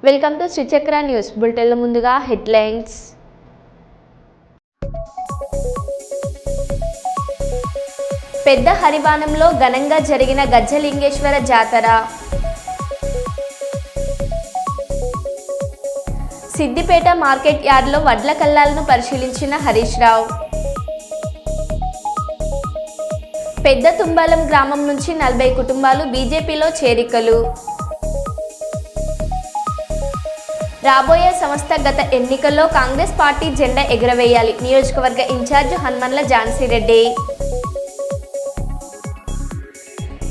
Welcome to Sri Chakra news బులెటిన్ల ముందుగా headlines. పెద్ద హరివానంలో ఘనంగా జరిగిన గజ్జలింగేశ్వర జాతర. సిద్దిపేట మార్కెట్ యార్డ్లో వడ్ల కల్లాలను పరిశీలించిన హరీష్ రావు. పెద్ద తుంబాలం గ్రామం నుంచి 40 కుటుంబాలు బీజేపీలో చేరికలు. రాబోయే సంస్థాగత ఎన్నికల్లో కాంగ్రెస్ పార్టీ జెండా ఎగురవేయాలి. నియోజకవర్గ ఇన్ఛార్జ్ హనుమన్ల ఝాన్సీరెడ్డి.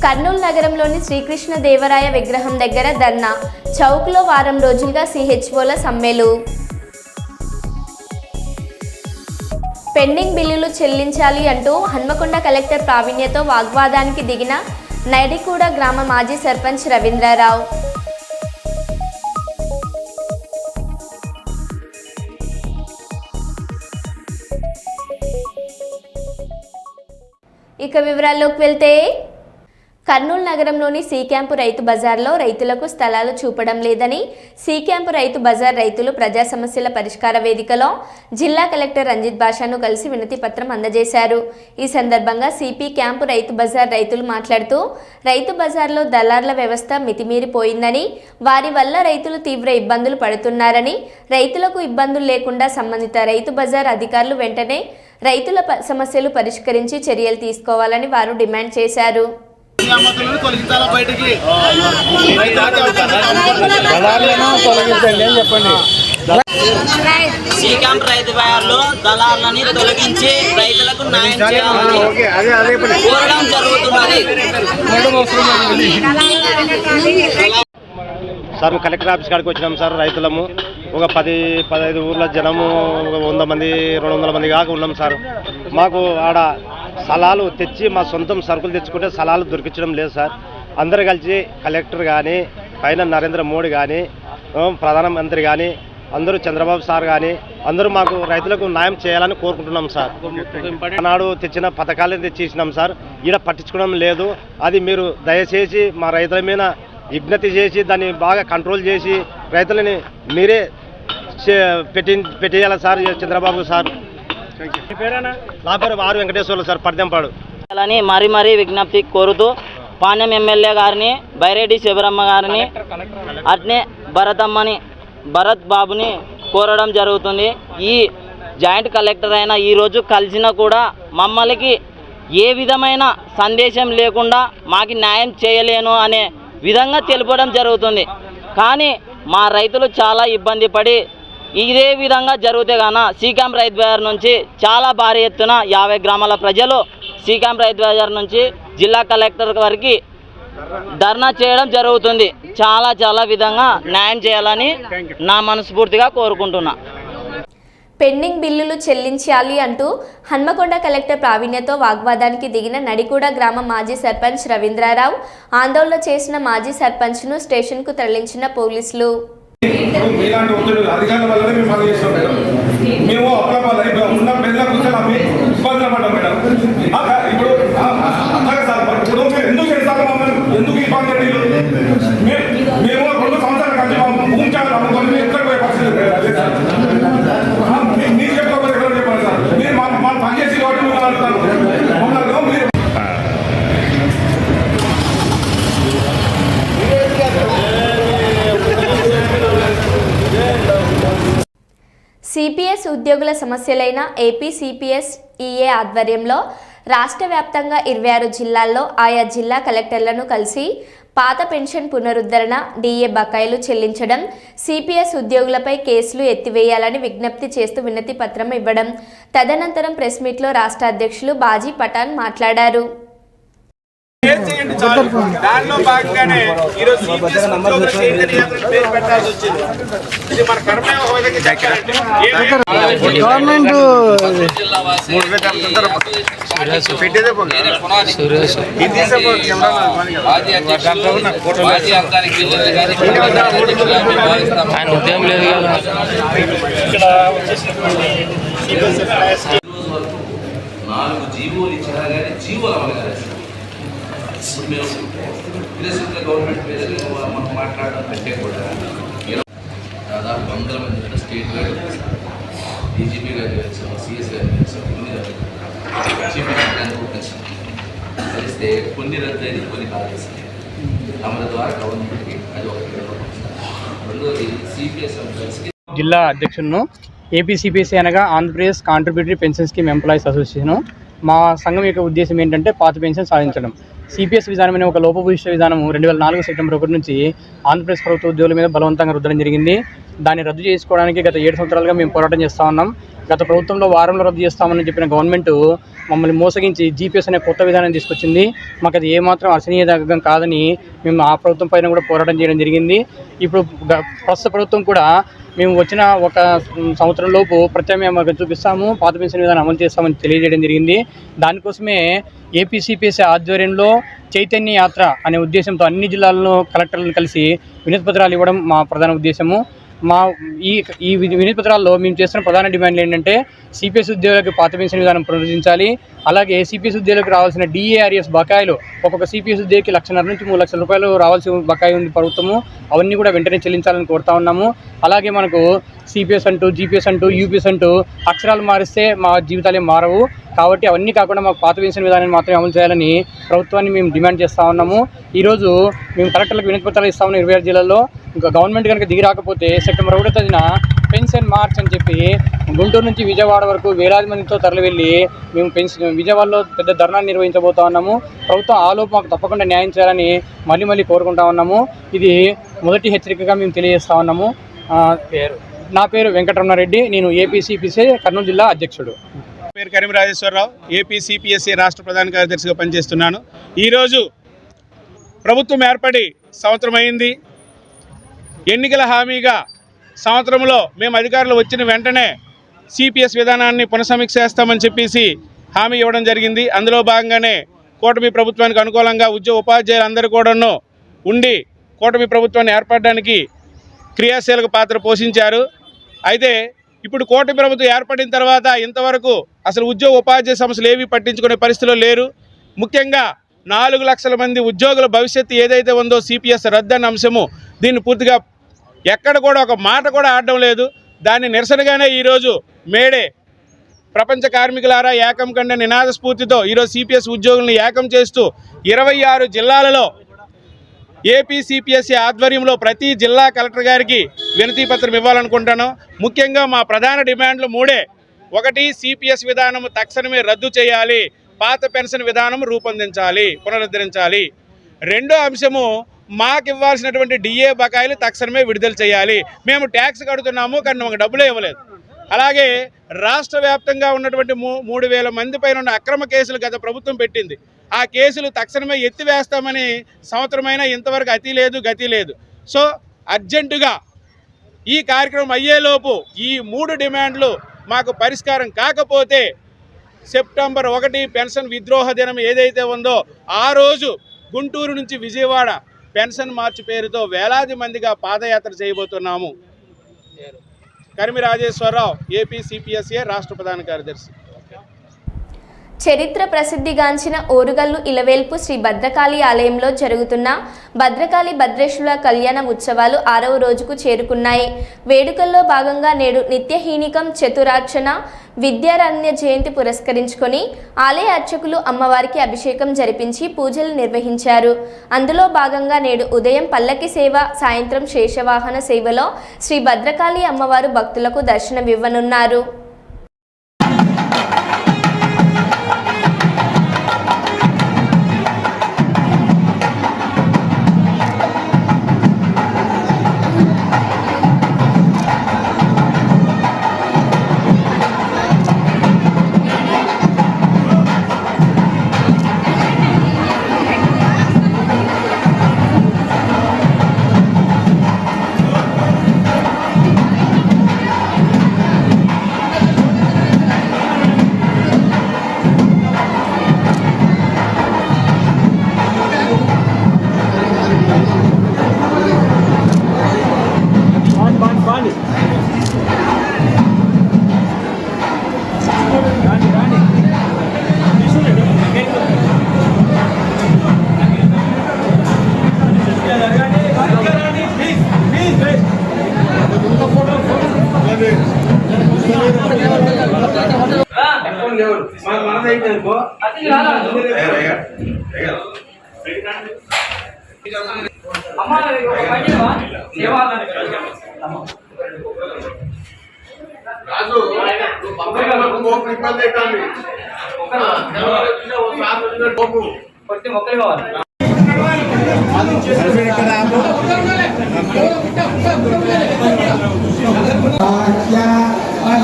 కర్నూలు నగరంలోని శ్రీకృష్ణదేవరాయ విగ్రహం దగ్గర ధర్నా. చౌక్లో వారం రోజులుగా సిహెచ్ఓల సమ్మెలు. పెండింగ్ బిల్లులు చెల్లించాలి అంటూ హన్మకొండ కలెక్టర్ ప్రావీణ్యతో వాగ్వాదానికి దిగిన నైడిగూడ గ్రామ మాజీ సర్పంచ్ రవీంద్రరావు. ఇక వివరాల్లోకి వెళ్తే, కర్నూలు నగరంలోని సి క్యాంపు రైతు బజార్లో రైతులకు స్థలాలు చూపడం లేదని సి క్యాంపు రైతు బజార్ రైతులు ప్రజా సమస్యల పరిష్కార వేదికలో జిల్లా కలెక్టర్ రంజిత్ భాషను కలిసి వినతి పత్రం అందజేశారు. ఈ సందర్భంగా సిపి క్యాంపు రైతు బజార్ రైతులు మాట్లాడుతూ రైతు బజార్లో దళార్ల వ్యవస్థ మితిమీరిపోయిందని, వారి వల్ల రైతులు తీవ్ర ఇబ్బందులు పడుతున్నారని, రైతులకు ఇబ్బందులు లేకుండా సంబంధిత రైతు బజార్ అధికారులు వెంటనే రైతుల సమస్యలు పరిష్కరించి చర్యలు తీసుకోవాలని వారు డిమాండ్ చేశారు. సి క్యాంప్ రైతు బజార్లో దళారులని తొలగించి రైతులకు న్యాయం చేయాలని కోరడం జరుగుతున్నది. సార్ కలెక్టర్ ఆఫీస్ కాడికి వచ్చినాం సార్. రైతులము ఒక 10-15 ఊర్ల జనము ఒక 100 మంది 200 మంది కాక ఉన్నాం సార్. మాకు ఆడ స్థలాలు తెచ్చి మా సొంతం సరుకులు తెచ్చుకుంటే స్థలాలు దొరికించడం లేదు సార్. అందరు కలిసి కలెక్టర్ కానీ, పైన నరేంద్ర మోడీ కానీ, ప్రధానమంత్రి కానీ, అందరూ చంద్రబాబు సార్ కానీ అందరూ మాకు రైతులకు న్యాయం చేయాలని కోరుకుంటున్నాం సార్. ఆనాడు తెచ్చిన పథకాలను తెచ్చిచ్చినాం సార్. ఈడ పట్టించుకోవడం లేదు. అది మీరు దయచేసి మా రైతుల మీద విజ్ఞప్తి చేసి దాన్ని బాగా కంట్రోల్ చేసి రైతులని మీరే పెట్టేయాలి సార్ చంద్రబాబు సార్. నా పేరు ఆర్ వెంకటేశ్వర్లు సార్, పర్దెంపాడు. అని మరీ విజ్ఞప్తి కోరుతూ పాణ్యం ఎమ్మెల్యే గారిని, బైరెడ్డి శివరమ్మ గారిని, అట్నే భరత్ బాబుని కోరడం జరుగుతుంది. ఈ జాయింట్ కలెక్టర్ అయినా ఈరోజు కలిసినా కూడా మమ్మల్ని ఏ విధమైన సందేశం లేకుండా మాకు న్యాయం చేయలేను అనే విధంగా తెలుపడం జరుగుతుంది. కానీ మా రైతులు చాలా ఇబ్బంది పడి ఇదే విధంగా జరిగితే గాన సి క్యాంప్ రైతు బజార్ నుంచి చాలా భారీ ఎత్తున 50 గ్రామాల ప్రజలు సి క్యాంప్ రైతు బజార్ నుంచి జిల్లా కలెక్టర్ వరకు ధర్నా చేయడం జరుగుతుంది. చాలా విధంగా న్యాయం చేయాలని నా మనస్ఫూర్తిగా కోరుకుంటున్నా. పెండింగ్ బిల్లులు చెల్లించాలి అంటూ హన్మకొండ కలెక్టర్ ప్రావీణ్యతో వాగ్వాదానికి దిగిన నడిగూడ గ్రామ మాజీ సర్పంచ్ రవీంద్రరావు. ఆందోళన చేసిన మాజీ సర్పంచ్ను స్టేషన్కు తరలించిన పోలీసులు. సిపిఎస్ ఉద్యోగుల సమస్యలైన ఏపీ సిపిఎస్ ఈఏ ఆధ్వర్యంలో రాష్ట్ర వ్యాప్తంగా 26 జిల్లాల్లో ఆయా జిల్లా కలెక్టర్లను కలిసి పాత పెన్షన్ పునరుద్ధరణ, డిఏ బకాయిలు చెల్లించడం, సిపిఎస్ ఉద్యోగులపై కేసులు ఎత్తివేయాలని విజ్ఞప్తి చేస్తూ వినతి పత్రం ఇవ్వడం. తదనంతరం ప్రెస్ మీట్లో రాష్ట్ర అధ్యక్షులు బాజీ పఠాన్ మాట్లాడారు. దానిలో భాగంగానే ఈరోజు సిపిఎస్ ఉద్యోగుల చైతన్య పేరు పెట్టాల్సి వచ్చింది. ఇది మన కర్మ గవర్నమెంట్ ఉద్యమం లేదు కదా. నాలుగు జీవోలు ఇచ్చినా కానీ జీవోలు అవ్వలేదు. ఇప్పుడు మేము గవర్నమెంట్ మీద మనం మాట్లాడడం కంటే కూడా దాదాపు 100 మంది కూడా స్టేట్ వైడ్ వస్తారు. డీజీపీ గారు కలిసాం, సిఎస్ గారు కలిసాం, చీఫ్ మినిస్టర్ కలిసాం. కలిస్తే కొన్ని రద్దయిన కొన్ని కాలేసాయి. తమ ద్వారా గవర్నమెంట్కి అది ఒకటి. రెండోది సిపిఎస్ ఎంప్లాయీస్కి జిల్లా అధ్యక్షులను ఏపీసీపీఎస్సీ అనగా Andhra Pradesh contributory pension scheme employees association. మా సంఘం యొక్క ఉద్దేశం ఏంటంటే పాత పెన్షన్ సాధించడం. సిపిఎస్ విధానం అనే ఒక లోపభూయిష్ట విధానం 2004 సెప్టెంబర్ 1 నుంచి ఆంధ్రప్రదేశ్ ప్రభుత్వ ఉద్యోగుల మీద బలవంతంగా రుద్దడం జరిగింది. దాన్ని రద్దు చేసుకోవడానికి గత 7 సంవత్సరాలుగా మేము పోరాటం చేస్తూ ఉన్నాం. గత ప్రభుత్వంలో వారంలో రద్దు చేస్తామని చెప్పిన గవర్నమెంట్ మమ్మల్ని మోసగించి జీపీఎస్ అనే కొత్త విధానం తీసుకొచ్చింది. మాకు అది ఏమాత్రం అర్చనీయదగ్గం కాదని మేము ఆ ప్రభుత్వం పైన కూడా పోరాటం చేయడం జరిగింది. ఇప్పుడు ప్రస్తుత ప్రభుత్వం కూడా మేము వచ్చిన ఒక సంవత్సరం లోపు ప్రత్యామ్నాయం మార్గం చూపిస్తాము, పాత పెన్షన్ విధానం అమలు చేస్తామని తెలియజేయడం జరిగింది. దానికోసమే ఏపీసీపీఎస్సీ ఆధ్వర్యంలో చైతన్య యాత్ర అనే ఉద్దేశంతో అన్ని జిల్లాల్లో కలెక్టర్లను కలిసి వినతి పత్రాలు ఇవ్వడం మా ప్రధాన ఉద్దేశము. మా ఈ వినతి పత్రాల్లో మేము చేస్తున్న ప్రధాన డిమాండ్లు ఏంటంటే సిపిఎస్ ఉద్యోగులకు పాత పెన్షన్ విధానం పునరుద్ధరించాలి. అలాగే సిపిఎస్ ఉద్యోగులకు రావాల్సిన డిఏఆర్ఎస్ బకాయిలు ఒక్కొక్క సిపిఎస్ ఉద్యోగికి 1,50,000 నుంచి 3,00,000 రూపాయలు రావాల్సి బకాయి ఉంది ప్రభుత్వము. అవన్నీ కూడా వెంటనే చెల్లించాలని కోరుతా ఉన్నాము. అలాగే మనకు సిపిఎస్ అంటూ జీపీఎస్ అంటూ యూపీఎస్ అంటూ అక్షరాలు మారిస్తే మా జీవితాలే మారవు. కాబట్టి అవన్నీ కాకుండా మాకు పాత పెన్షన్ విధానాన్ని మాత్రమే అమలు చేయాలని ప్రభుత్వాన్ని మేము డిమాండ్ చేస్తూ ఉన్నాము. ఈరోజు మేము కలెక్టర్లకు వినతి పత్రాలు ఇస్తా ఉన్నాం 26 జిల్లాల్లో. ఇంకా గవర్నమెంట్ కనుక దిగి రాకపోతే సెప్టెంబర్ 1వ తేదీన పెన్షన్ మార్చ్ అని చెప్పి గుంటూరు నుంచి విజయవాడ వరకు వేలాది మందితో తరలి వెళ్ళి మేము విజయవాడలో పెద్ద ధర్నాన్ని నిర్వహించబోతా ఉన్నాము. ప్రభుత్వం ఆలోపు మాకు తప్పకుండా న్యాయం చేయాలని మళ్ళీ కోరుకుంటా ఉన్నాము. ఇది మొదటి హెచ్చరికగా మేము తెలియజేస్తా ఉన్నాము. నా పేరు వెంకటరమణారెడ్డి, నేను ఏపీసీపీసీ కర్నూలు జిల్లా అధ్యక్షుడు. పేరు కరీం రాజేశ్వరరావు, ఏపీసీపీఎస్సీ రాష్ట్ర ప్రధాన కార్యదర్శిగా పనిచేస్తున్నాను. ఈరోజు ప్రభుత్వం ఏర్పడి సంవత్సరం అయింది. ఎన్నికల హామీగా సంవత్సరంలో మేము అధికారులు వచ్చిన వెంటనే సిపిఎస్ విధానాన్ని పునఃసమీక్ష చేస్తామని చెప్పేసి హామీ ఇవ్వడం జరిగింది. అందులో భాగంగానే కూటమి ప్రభుత్వానికి అనుకూలంగా ఉపాధ్యాయులందరూ కూడాను ఉండి కూటమి ప్రభుత్వాన్ని ఏర్పడడానికి క్రియాశీలక పాత్ర పోషించారు. అయితే ఇప్పుడు కూటమి ప్రభుత్వం ఏర్పడిన తర్వాత ఇంతవరకు అసలు ఉపాధ్యాయ సమస్యలు ఏవి పట్టించుకునే పరిస్థితిలో లేరు. ముఖ్యంగా 4 లక్షల మంది ఉద్యోగుల భవిష్యత్తు ఏదైతే ఉందో సిపిఎస్ రద్దన్న అంశము, దీన్ని పూర్తిగా ఎక్కడ కూడా ఒక మాట కూడా ఆడడం లేదు. దాన్ని నిరసనగానే ఈరోజు మేడే ప్రపంచ కార్మికులారా ఏకం కంటే నినాద స్ఫూర్తితో ఈరోజు సిపిఎస్ ఉద్యోగులను ఏకం చేస్తూ 26 జిల్లాలలో ఏపీసీపీఎస్సీ ఆధ్వర్యంలో ప్రతి జిల్లా కలెక్టర్ గారికి వినతి పత్రం ఇవ్వాలనుకుంటాను. ముఖ్యంగా మా ప్రధాన డిమాండ్లు 3. 1, సిపిఎస్ విధానం తక్షణమే రద్దు చేయాలి, పాత పెన్షన్ విధానం రూపొందించాలి, పునరుద్ధరించాలి. 2వ అంశము, మాకు ఇవ్వాల్సినటువంటి డిఏ బకాయిలు తక్షణమే విడుదల చేయాలి. మేము ట్యాక్స్ కడుతున్నాము కానీ మాకు డబ్బులే ఇవ్వలేదు. అలాగే రాష్ట్ర వ్యాప్తంగా ఉన్నటువంటి 3,000 మంది పైన ఉన్న అక్రమ కేసులు గత ప్రభుత్వం పెట్టింది. ఆ కేసులు తక్షణమే ఎత్తివేస్తామని సంవత్సరమైనా ఇంతవరకు అతి లేదు గతి లేదు. సో అర్జెంటుగా ఈ కార్యక్రమం అయ్యేలోపు ఈ 3 డిమాండ్లు మాకు పరిష్కారం కాకపోతే సెప్టెంబర్ 1 పెన్షన్ విద్రోహ దినం ఏదైతే ఉందో ఆ రోజు గుంటూరు నుంచి విజయవాడ పెన్షన్ మార్చి పేరుతో వేలాది మందిగా పాదయాత్ర చేయబోతున్నాము. కరిమి రాజేశ్వరరావు, ఏపీసీపీఎస్సీ రాష్ట్ర ప్రధాన కార్యదర్శి. చరిత్ర ప్రసిద్ధిగాంచిన ఓరుగల్లు ఇలవేల్పు శ్రీ భద్రకాళి ఆలయంలో జరుగుతున్న భద్రకాళి భద్రేశ్వరుల కళ్యాణ ఉత్సవాలు 6వ రోజుకు చేరుకున్నాయి. వేడుకల్లో భాగంగా నేడు నిత్యహీనికం చతురార్చన విద్యారణ్య జయంతి పురస్కరించుకొని ఆలయ అర్చకులు అమ్మవారికి అభిషేకం జరిపించి పూజలు నిర్వహించారు. అందులో భాగంగా నేడు ఉదయం పల్లకి సేవ, సాయంత్రం శేషవాహన సేవలో శ్రీ భద్రకాళి అమ్మవారు భక్తులకు దర్శనమివ్వనున్నారు.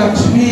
లక్ష్మీ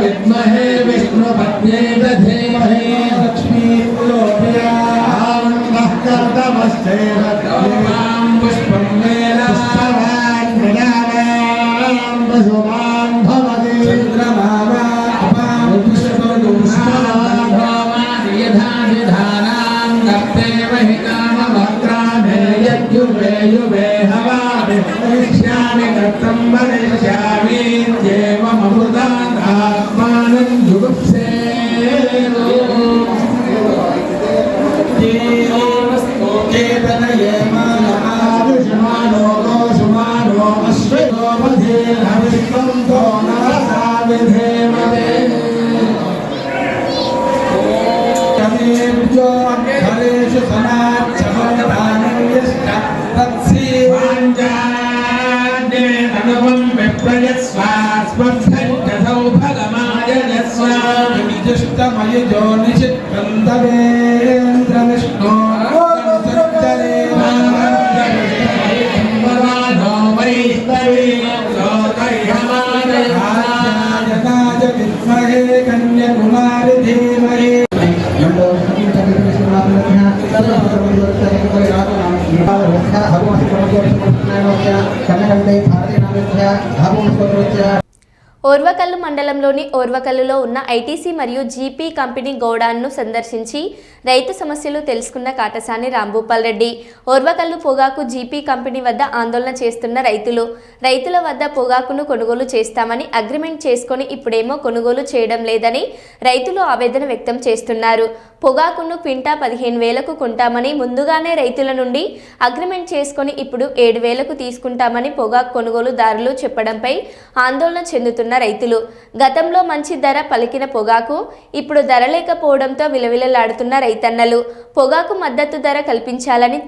విద్మహే విష్ణు పత్న్యై ధీమహి లక్ష్మీ పుష్పం కన్యాకుమారి ధీమహి ఓర్వకల్లు మండలంలోని ఓర్వకల్లులో ఉన్న ఐటీసీ మరియు జీపీ కంపెనీ గోడాన్ను సందర్శించి రైతు సమస్యలు తెలుసుకున్న కాటసాని రాంభూపాల్ రెడ్డి. ఓర్వకల్లు పొగాకు జీపీ కంపెనీ వద్ద ఆందోళన చేస్తున్న రైతుల వద్ద పొగాకును కొనుగోలు చేస్తామని అగ్రిమెంట్ చేసుకొని ఇప్పుడేమో కొనుగోలు చేయడం లేదని రైతులు ఆవేదన వ్యక్తం చేస్తున్నారు. పొగాకును క్వింటా 15,000కు కొంటామని ముందుగానే రైతుల నుండి అగ్రిమెంట్ చేసుకొని ఇప్పుడు 7,000కు తీసుకుంటామని పొగాకు కొనుగోలుదారులు చెప్పడంపై ఆందోళన చెందుతున్న రైతులు. గతంలో మంచి ధర పలికిన పొగాకు ఇప్పుడు ధర లేకపోవడంతో విలవిలలాడుతున్న రైతన్నలు. పొగాకు మద్దతు ధర కల్పించాలని,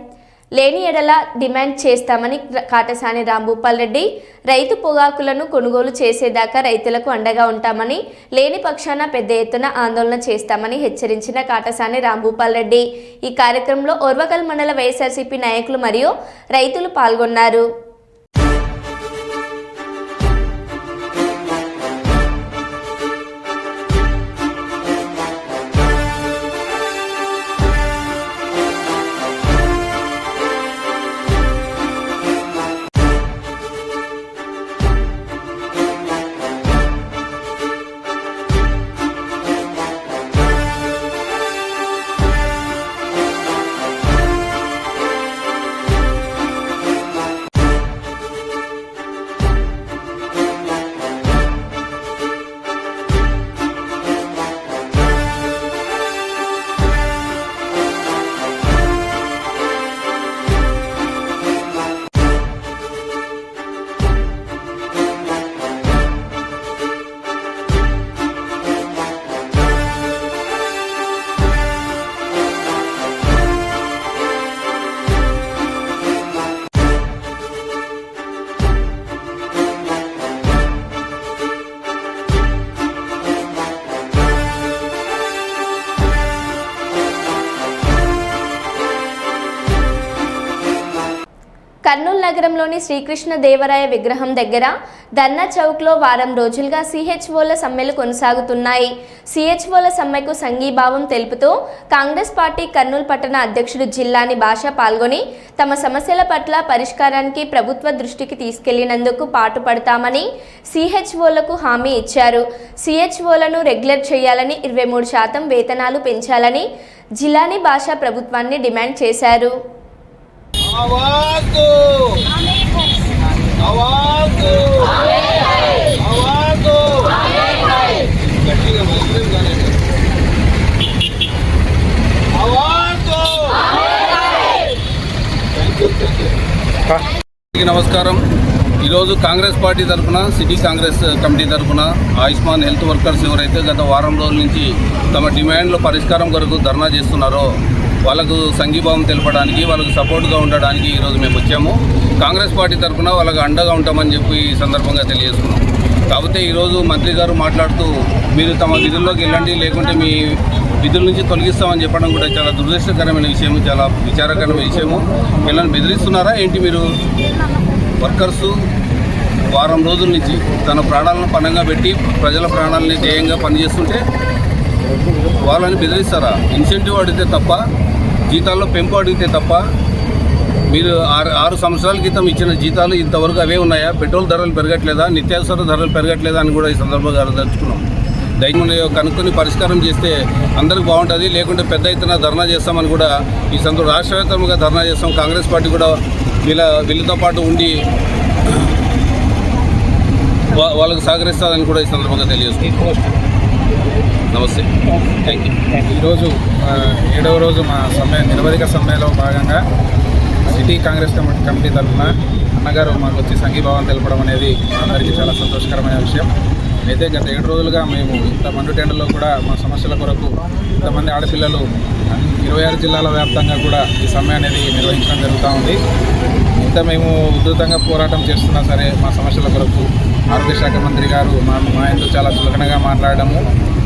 లేని ఎడల డిమాండ్ చేస్తామని కాటసాని రాంభూపాల్ రెడ్డి రైతు పొగాకులను కొనుగోలు చేసేదాకా రైతులకు అండగా ఉంటామని, లేని పక్షాన పెద్ద ఎత్తున ఆందోళన చేస్తామని హెచ్చరించిన కాటసాని రాంభూపాల్ రెడ్డి. ఈ కార్యక్రమంలో ఓర్వకల్ మండల వైఎస్ఆర్సీపీ నాయకులు మరియు రైతులు పాల్గొన్నారు. కర్నూలు నగరంలోని శ్రీకృష్ణ దేవరాయ విగ్రహం దగ్గర ధర్నా చౌక్లో వారం రోజులుగా సిహెచ్ఓల సమ్మెలు కొనసాగుతున్నాయి. సిహెచ్ఓల సమ్మెకు సంఘీభావం తెలుపుతూ కాంగ్రెస్ పార్టీ కర్నూలు పట్టణ అధ్యక్షుడు జిల్లాని భాష పాల్గొని తమ సమస్యల పట్ల పరిష్కారానికి ప్రభుత్వ దృష్టికి తీసుకెళ్లినందుకు పాటుపడతామని సిహెచ్ఓలకు హామీ ఇచ్చారు. సిహెచ్ఓలను రెగ్యులర్ చేయాలని 23% వేతనాలు పెంచాలని జిల్లాని భాష ప్రభుత్వాన్ని డిమాండ్ చేశారు. నమస్కారం. ఈరోజు కాంగ్రెస్ పార్టీ తరఫున సిటీ కాంగ్రెస్ కమిటీ తరఫున ఆయుష్మాన్ హెల్త్ వర్కర్స్ ఎవరైతే గత వారం రోజుల నుంచి తమ డిమాండ్ల పరిష్కారం కొరకు ధర్నా చేస్తున్నారో వాళ్ళకు సంఘీభావం తెలపడానికి, వాళ్ళకు సపోర్ట్గా ఉండడానికి ఈరోజు మేము వచ్చాము. కాంగ్రెస్ పార్టీ తరఫున వాళ్ళకు అండగా ఉంటామని చెప్పి ఈ సందర్భంగా తెలియజేస్తున్నాం. కాకపోతే ఈరోజు మంత్రి గారు మాట్లాడుతూ మీరు తమ విధుల్లోకి వెళ్ళండి, లేకుంటే మీ విధుల నుంచి తొలగిస్తామని చెప్పడం కూడా చాలా దురదృష్టకరమైన విషయం, చాలా విచారకరమైన విషయము. వీళ్ళని బెదిరిస్తున్నారా ఏంటి? మీరు వర్కర్సు వారం రోజుల నుంచి తన ప్రాణాలను పణంగా పెట్టి ప్రజల ప్రాణాలని ధ్యేయంగా పనిచేస్తుంటే వాళ్ళని బెదిరిస్తారా? ఇన్సెంటివ్ అడిగితే తప్ప, జీతాల్లో పెంపు అడిగితే తప్ప, మీరు 6 సంవత్సరాల క్రితం ఇచ్చిన జీతాలు ఇంతవరకు అవే ఉన్నాయా? పెట్రోల్ ధరలు పెరగట్లేదా? నిత్యావసర ధరలు పెరగట్లేదా అని కూడా ఈ సందర్భంగా అర్థించుకున్నాం. దయచేసి కనుక్కొని పరిష్కారం చేస్తే అందరికి బాగుంటుంది. లేకుంటే పెద్ద ఎత్తున ధర్నా చేస్తామని కూడా ఈ సందర్భంగా రాష్ట్ర వ్యాప్తంగా ధర్నా చేస్తాం. కాంగ్రెస్ పార్టీ కూడా వీళ్ళతో పాటు ఉండి వాళ్ళకు సహకరిస్తుందని కూడా ఈ సందర్భంగా తెలియజేస్తుంది. నమస్తే, థ్యాంక్ యూ. ఈరోజు 7వ రోజు మా నిరవధిక సమ్మెలో భాగంగా సిటీ కాంగ్రెస్ కమిటీ తరఫున అన్నగారు మాకు వచ్చి సంఘీభావం తెలపడం అనేది అందరికీ చాలా సంతోషకరమైన విషయం. అయితే గత 7 రోజులుగా మేము ఇంత మండుటెండలో కూడా మా సమస్యల కొరకు ఇంతమంది ఆడపిల్లలు 26 జిల్లాల వ్యాప్తంగా కూడా ఈ సమ్మె అనేది నిర్వహించడం జరుగుతూ ఉంది. ఇంత మేము ఉధృతంగా పోరాటం చేస్తున్నా సరే మా సమస్యల కొరకు ఆరోగ్య శాఖ మంత్రి గారు మా ఎంతో చాలా చులకనగా మాట్లాడడము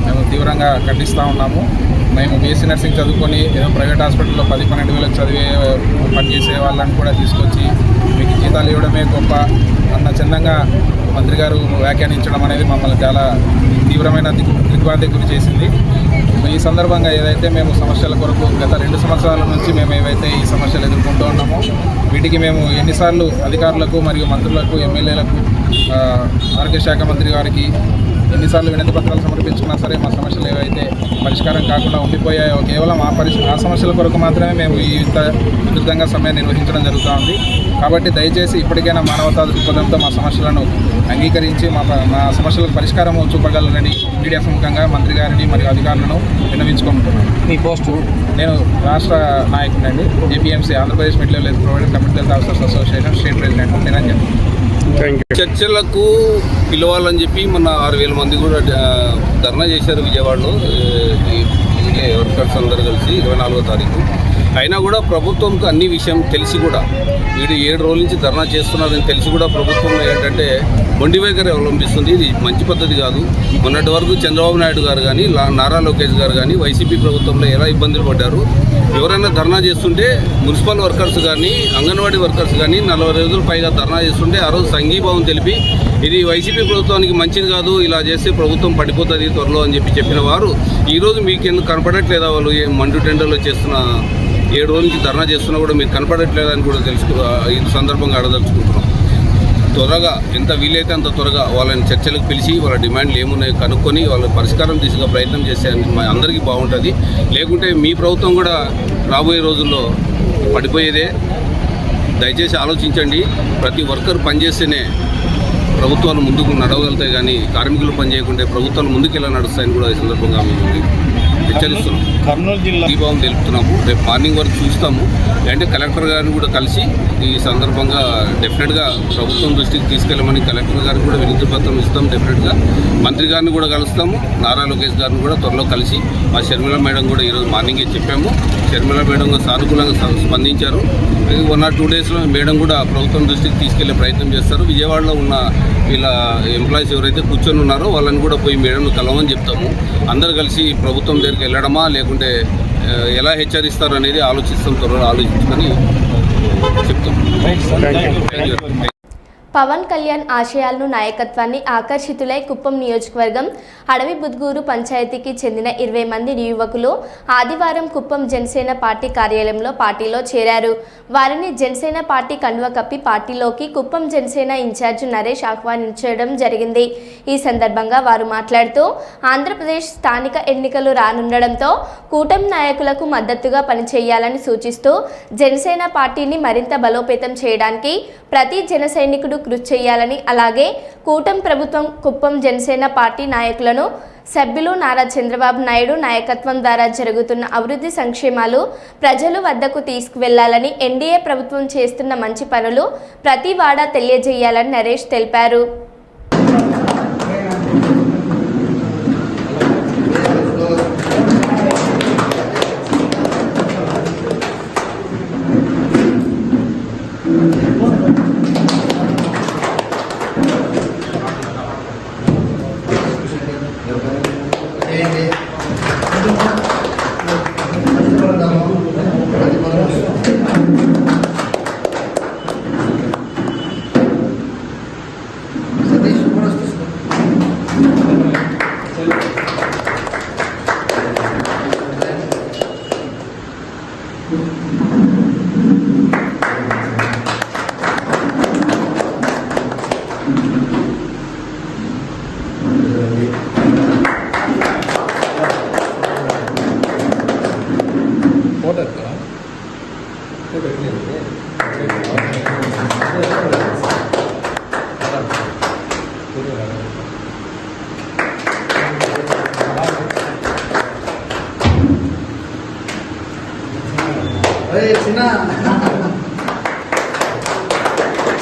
మేము తీవ్రంగా ఖండిస్తూ ఉన్నాము. మేము బీఎస్సీ నర్సింగ్ చదువుకొని ఏదో ప్రైవేట్ హాస్పిటల్లో 10-12 వేలకు చదివే పనిచేసే వాళ్ళని కూడా తీసుకొచ్చి మీకు జీతాలు ఇవ్వడమే గొప్ప అన్న చిన్నంగా మంత్రి గారు వ్యాఖ్యానించడం అనేది మమ్మల్ని చాలా తీవ్రమైన దిగ్భ్రాంతికి గురి చేసింది. ఈ సందర్భంగా ఏదైతే మేము సమస్యల కొరకు గత 2 సంవత్సరాల నుంచి మేము ఏవైతే ఈ సమస్యలు ఎదుర్కొంటూ ఉన్నామో వీటికి మేము ఎన్నిసార్లు అధికారులకు మరియు మంత్రులకు, ఎమ్మెల్యేలకు, ఆరోగ్య శాఖ మంత్రి గారికి ఎన్నిసార్లు వినతి పత్రాలు సమర్పించుకున్నా సరే మా సమస్యలు ఏవైతే పరిష్కారం కాకుండా ఉండిపోయాయో కేవలం ఆ సమస్యల కొరకు మాత్రమే మేము ఈ విధంగా సమ్మె నిర్వహించడం జరుగుతూ ఉంది. కాబట్టి దయచేసి ఇప్పటికైనా మానవతా దృక్పథంతో మా సమస్యలను అంగీకరించి మా సమస్యలకు పరిష్కారం చూపగలరని మీడియా సముఖంగా మంత్రి గారిని మరియు అధికారులను విన్నవించుకుంటున్నాను. మీ పోస్టు? నేను రాష్ట్ర నాయకుడిని, APMC Andhra Pradesh middle health provider community health officers association state president Niranjan. చర్చలకు పిలవాలని చెప్పి మొన్న 6,000 మంది కూడా ధర్నా చేశారు విజయవాడలో, వర్కర్స్ అందరూ కలిసి 24వ తారీఖు. అయినా కూడా ప్రభుత్వంకు అన్ని విషయం తెలిసి కూడా వీడు 7 రోజుల నుంచి ధర్నా చేస్తున్నారని తెలిసి కూడా ప్రభుత్వం ఏంటంటే మొండి వైఖరి అవలంబిస్తుంది. ఇది మంచి పద్ధతి కాదు. మొన్నటి వరకు చంద్రబాబు నాయుడు గారు కానీ, నారా లోకేష్ గారు కానీ వైసీపీ ప్రభుత్వంలో ఎలా ఇబ్బందులు పడ్డారు. ఎవరైనా ధర్నా చేస్తుంటే మున్సిపల్ వర్కర్స్ కానీ, అంగన్వాడీ వర్కర్స్ కానీ 40 రోజుల పైగా ధర్నా చేస్తుంటే ఆ రోజు సంఘీభావం తెలిపి ఇది వైసీపీ ప్రభుత్వానికి మంచిది కాదు, ఇలా చేస్తే ప్రభుత్వం పడిపోతుంది త్వరలో అని చెప్పిన వారు ఈరోజు మీకు ఎందుకు కనపడట్లేదా? వాళ్ళు మండు టెండర్లో చేస్తున్న 7 రోజుల నుంచి ధర్నా చేస్తున్నా కూడా మీకు కనపడట్లేదని కూడా ఈ సందర్భంగా అడగదలుచుకుంటున్నాం. త్వరగా ఎంత వీలైతే అంత త్వరగా వాళ్ళని చర్చలకు పిలిచి వాళ్ళ డిమాండ్లు ఏమున్నాయో కనుక్కొని వాళ్ళ పరిష్కారం దిశగా ప్రయత్నం చేసే అందరికీ బాగుంటుంది. లేకుంటే మీ ప్రభుత్వం కూడా రాబోయే రోజుల్లో పడిపోయేదే. దయచేసి ఆలోచించండి. ప్రతి వర్కర్ పనిచేస్తేనే ప్రభుత్వాలు ముందుకు నడవగలుగుతాయి, కానీ కార్మికులు పనిచేయకుంటే ప్రభుత్వాలు ముందుకు ఎలా నడుస్తాయని కూడా ఈ సందర్భంగా మేము హెచ్చరిస్తున్నాం. కర్నూలు జిల్లా దీపావళి తెలుపుతున్నాము. రేపు మార్నింగ్ వరకు చూస్తాము. అంటే కలెక్టర్ గారిని కూడా కలిసి ఈ సందర్భంగా డెఫినెట్గా ప్రభుత్వం దృష్టికి తీసుకెళ్ళమని కలెక్టర్ గారికి కూడా వినతి పత్రం ఇస్తాం. డెఫినెట్గా మంత్రి గారిని కూడా కలుస్తాము. నారా లోకేష్ గారిని కూడా త్వరలో కలిసి మా షర్మిల మేడం కూడా ఈరోజు మార్నింగే చెప్పాము. షర్మిల మేడం సానుకూలంగా స్పందించారు. 1 or 2 డేస్లో మేడం కూడా ప్రభుత్వం దృష్టికి తీసుకెళ్లే ప్రయత్నం చేస్తారు. విజయవాడలో ఉన్న వీళ్ళ ఎంప్లాయీస్ ఎవరైతే కూర్చొని ఉన్నారో వాళ్ళని కూడా పోయి మేడంను కలవమని చెప్తాము. అందరూ కలిసి ప్రభుత్వం దగ్గరికి వెళ్ళడమా లేకుంటే ఎలా హెచ్చరిస్తారు అనేది ఆలోచిస్తాం. త్వరలో ఆలోచించుకొని చెప్తాం. పవన్ కళ్యాణ్ ఆశయాలను నాయకత్వాన్ని ఆకర్షితులై కుప్పం నియోజకవర్గం అడవి బుద్గూరు పంచాయతీకి చెందిన 20 మంది యువకులు ఆదివారం కుప్పం జనసేన పార్టీ కార్యాలయంలో పార్టీలో చేరారు. వారిని జనసేన పార్టీ కండువ కప్పి పార్టీలోకి కుప్పం జనసేన ఇన్ఛార్జ్ నరేష్ ఆహ్వానించడం జరిగింది. ఈ సందర్భంగా వారు మాట్లాడుతూ ఆంధ్రప్రదేశ్ స్థానిక ఎన్నికలు రానుండడంతో కూటమి నాయకులకు మద్దతుగా పనిచేయాలని సూచిస్తూ జనసేన పార్టీని మరింత బలోపేతం చేయడానికి ప్రతి జన సైనికుడు కృషి చేయాలని, అలాగే కూటమి ప్రభుత్వం కుప్పం జనసేన పార్టీ నాయకులను సభ్యులు నారా చంద్రబాబు నాయుడు నాయకత్వం ద్వారా జరుగుతున్న అభివృద్ధి సంక్షేమాలు ప్రజల వద్దకు తీసుకువెళ్లాలని, ఎన్డీఏ ప్రభుత్వం చేస్తున్న మంచి పనులు ప్రతి వాడా తెలియజేయాలని నరేష్ తెలిపారు.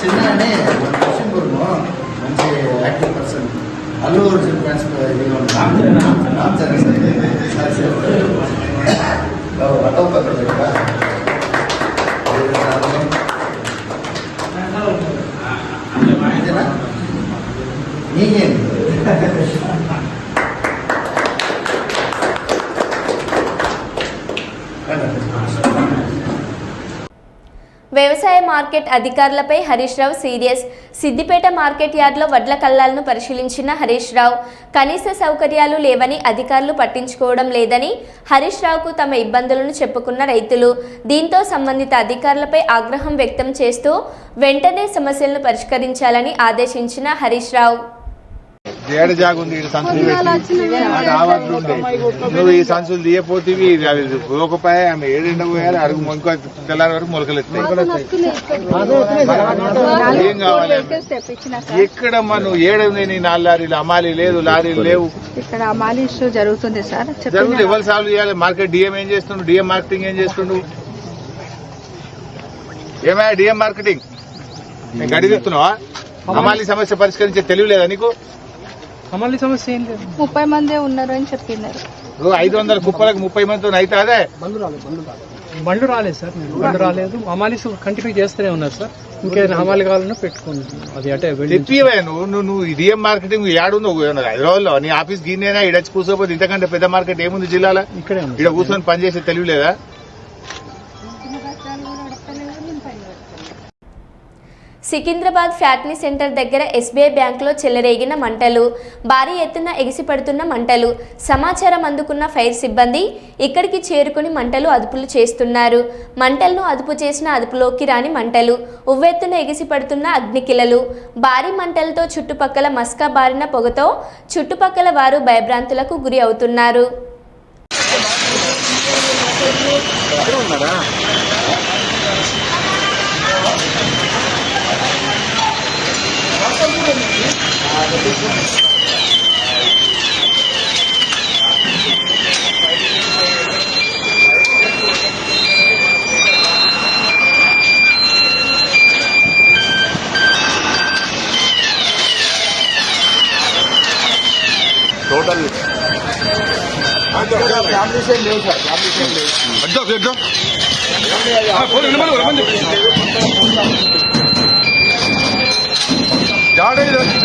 చిన్న అని మంచి active person Allu Arjun fans నీకేంటి వ్యవసాయ మార్కెట్ అధికారులపై హరీష్ రావు సీరియస్. సిద్దిపేట మార్కెట్ యార్డ్లో వడ్ల కల్లాలను పరిశీలించిన హరీష్ రావు కనీస సౌకర్యాలు లేవని, అధికారులు పట్టించుకోవడం లేదని హరీష్ రావుకు తమ ఇబ్బందులను చెప్పుకున్న రైతులు. దీంతో సంబంధిత అధికారులపై ఆగ్రహం వ్యక్తం చేస్తూ వెంటనే సమస్యలను పరిష్కరించాలని ఆదేశించిన హరీష్ రావు. ఏడు జాగుంది సంచులు పెట్టి నువ్వు ఈ సంచులు తీయపోతేవి పోకపోయా ఆమె ఏడెండ పోయాలి అడుగు మొక్క తెల్లారి వరకు మొలకలెత్తాయి. ఏం కావాలి ఎక్కడ నువ్వు ఏడుంది నీ 4 లారీలు అమాలి లేదు, లారీలు లేవు. ఇక్కడ అమాలి ఇష్యూ జరుగుతుంది సార్. జరుగుతుంది. ఎవరు సాల్వ్ చేయాలి? మార్కెట్ డిఎం ఏం చేస్తుండు? డిఎం మార్కెటింగ్ ఏం చేస్తుండు? ఏమయ్యా డిఎం మార్కెటింగ్ గడిదిస్తున్నావా? అమాలి సమస్య పరిష్కరించే తెలియలేదా నీకు? అమలు సమస్య ఏం లేదు. 30 మందే ఉన్నారు అని చెప్పినారు. 500 కుప్పలకు 30 మందితో అయితే అదే బండ్లు రాలేదు సార్. బండ్లు రాలేదు. అమాలీస్ కంటిన్యూ చేస్తూనే ఉన్నారు సార్. ఇంకేదైనా హమాలి కావాలన్నా పెట్టుకోండి. అది అంటే చెప్పివే నువ్వు డిఎం మార్కెటింగ్ ఏడుందో హైదరాబాద్లో నీ ఆఫీస్ గిన్నెనా ఇడచ్చి కూర్చోపోతే ఇంతకంటే పెద్ద మార్కెట్ ఏముంది జిల్లాలో? ఇక్కడే ఇక్కడ కూర్చొని పనిచేసే తెలియలేదా? సికింద్రాబాద్ ఫ్యాక్టరీ సెంటర్ దగ్గర ఎస్బీఐ బ్యాంకులో చెలరేగిన మంటలు. భారీ ఎత్తున ఎగిసిపడుతున్న మంటలు. సమాచారం అందుకున్న ఫైర్ సిబ్బంది ఇక్కడికి చేరుకుని మంటలు అదుపులు చేస్తున్నారు. మంటలను అదుపు చేసిన అదుపులోకి రాని మంటలు. ఉవ్వెత్తున ఎగిసిపడుతున్న అగ్నికిలలు. భారీ మంటలతో చుట్టుపక్కల మస్కా బారిన పొగతో చుట్టుపక్కల వారు భయభ్రాంతులకు గురి అవుతున్నారు. టోటల్ ఫ్యామిలీస్ లేవు సార్. ఫ్యామిలీస్ లేవు.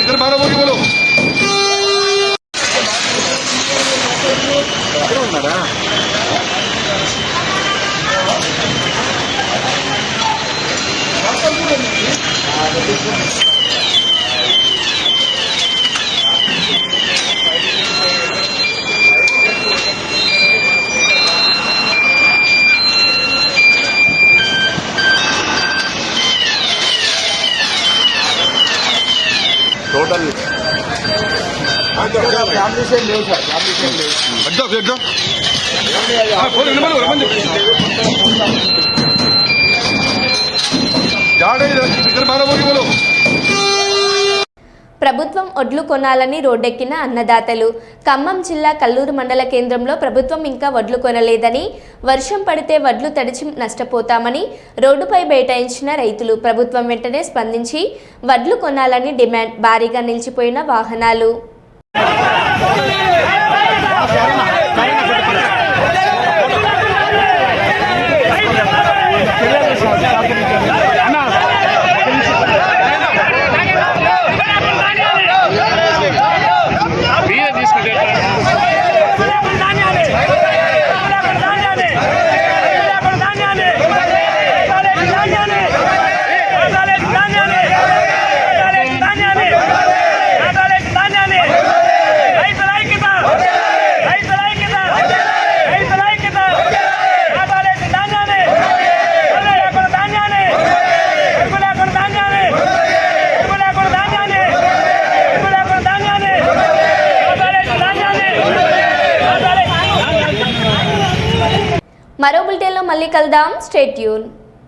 इधर बारह बोली बोलो ఉన్నారా? టోటల్ ఫ్యామిలీ లేవు సార్, ఫ్యామిలీ లేవు. ప్రభుత్వం ఒడ్లు కొనాలని రోడ్డెక్కిన అన్నదాతలు. ఖమ్మం జిల్లా కల్లూరు మండల కేంద్రంలో ప్రభుత్వం ఇంకా వడ్లు కొనలేదని, వర్షం పడితే వడ్లు తడిచి నష్టపోతామని రోడ్డుపై బైఠాయించిన రైతులు. ప్రభుత్వం వెంటనే స్పందించి వడ్లు కొనాలని డిమాండ్. భారీగా నిలిచిపోయిన వాహనాలు. మరో బులెటిన్లో మళ్ళీ కలుద్దాం. Stay tune.